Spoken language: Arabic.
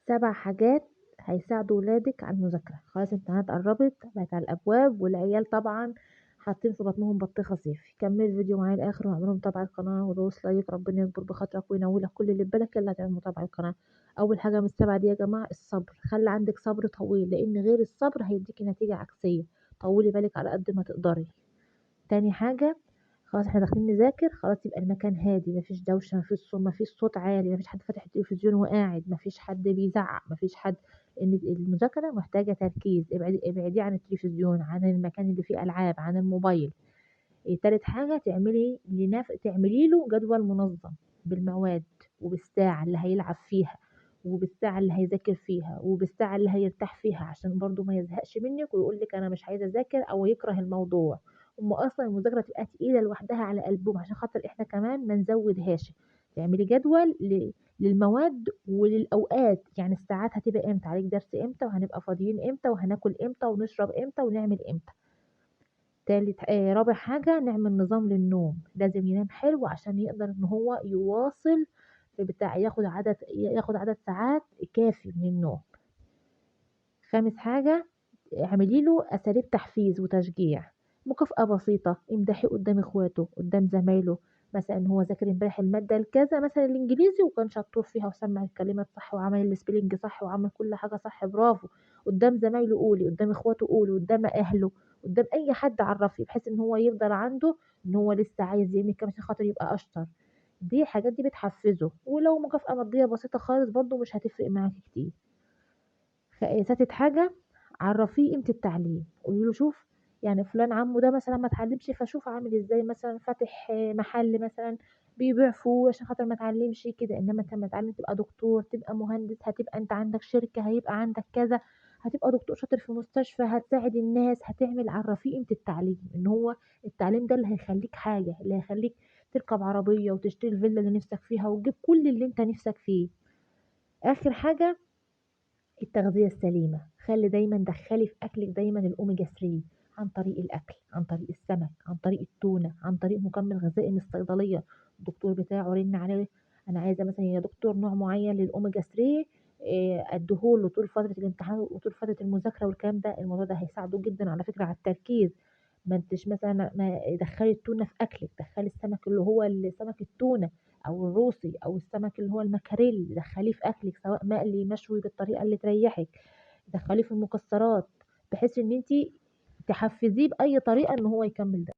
7 حاجات هيساعدوا ولادِك على المذاكرة، خلاص الامتحانات قرّبت، بقت على الأبواب، والعيال طبعًا حاطين في بطنهم بطيخة صيفي. كمّلي الفيديو معايا للآخر واعملوا متابعة للقناة ودوس لايك، ربنا يكبر بخاطرك وينوّل لك كل اللي في بالك، يالّا هتعمل متابعة للقناة. أول حاجة من ال7 دي يا جماعة الصبر، خلّي عندِك صبر طويل، لإن غير الصبر هيدّيكِ نتيجة عكسية، طوّلي بالِك على قد ما تقدري. تاني حاجة، خلاص إحنا داخلين نذاكر، خلاص يبقى المكان هادي، ما فيش دوشة، ما فيش صوت عالي، ما فيش حد فاتح التلفزيون وقاعد، ما فيش حد بيزعّق، ما فيش حد، لإن المذاكرة محتاجة تركيز، ابعديه عن التلفزيون، عن المكان اللي فيه ألعاب، عن الموبايل. تالت حاجة تعملي له جدول منظم بالمواد، وبالساعة اللي هيلعب فيها، وبالساعة اللي هيذاكر فيها، وبالساعة اللي هيرتاح فيها، عشان برضه ما يزهقش منِّك ويقول لِك أنا مش عايز أذاكر أو يكره الموضوع. أصلًا المذاكرة تبقى تقيلة لوحدها على قلبهم عشان خاطر إحنا كمان ما نزوّدهاش. تعملي جدول للمواد وللأوقات، يعني الساعات هتبقى إمتى، عليك درس إمتى، وهنبقى فاضيين إمتى، وهناكل إمتى، ونشرب إمتى، ونعمل إمتى. رابع حاجة نعمل نظام للنوم، لازم ينام حلو عشان يقدر إن هو يواصل في بتاع ياخد عدد ساعات كافي من النوم. خامس حاجة اعملي له أساليب تحفيز وتشجيع، مكافأة بسيطة، امدحيه قدّام إخواته، قدّام زمايله، مثلًا إن هو ذاكر امبارح المادة الكذا مثلًا الإنجليزي وكان شطور فيها وسمّع الكلمات صح وعمل الspelling صح وعمل كل حاجة صح برافو، قدّام زمايله قولي، قدّام إخواته قولي، قدّام أهله، قدّام أي حد عرّفيه، بحيث إن هو يفضل عنده إن هو لسه عايز يعمل كده عشان خاطر يبقى أشطر. دي الحاجات دي بتحفّزه، ولو مكافأة مادية بسيطة خالص برضه مش هتفرق معاكِ كتير. سادس حاجة عرّفيه قيمة التعليم، قولي له شوف يعني فلان عمّه ده مثلًا ما اتعلّمش فشوف عامل إزاي مثلًا فاتح محل مثلًا بيبيع فول عشان خاطر ما اتعلّمش كده، إنّما أنت أمّا تتعلّم تبقى دكتور، تبقى مهندس، هتبقى أنت عندك شركة، هيبقى عندك كذا، هتبقى دكتور شاطر في مستشفى، هتساعد الناس، عرّفيه قيمة التعليم، إن هو التعليم ده اللي هيخلّيك حاجة، اللي هيخلّيك تركب عربية وتشتري الفيلا اللي نِفْسك فيها وتجيب كل اللي أنت نِفْسك فيه. آخر حاجة التغذية السليمة، دخّلي في أكلِك دايمًا الأوميجا 3 عن طريق الأكل، عن طريق السمك، عن طريق التونة، عن طريق مكمل غذائي من الصيدلية، الدكتور بتاعه رن عليه أنا عايزة مثلًا يا دكتور نوع معين للأوميجا 3 أدّيه له طول فترة الامتحان وطول فترة المذاكرة والكلام ده، الموضوع ده هيساعده جدًا على فكرة على التركيز. ما أنتِش مثلًا دخّلي التونة في أكلِك، دخّلي السمك اللي هو سمك التونة أو الروسي أو السمك اللي هو المكاريل، دخّليه في أكلِك سواء مقلي، مشوي، بالطريقة اللي تريّحِك، دخّليه في المكسرات، بحيث إن أنتِ تحفّزيه بأي طريقة إن هو يكمّل ده.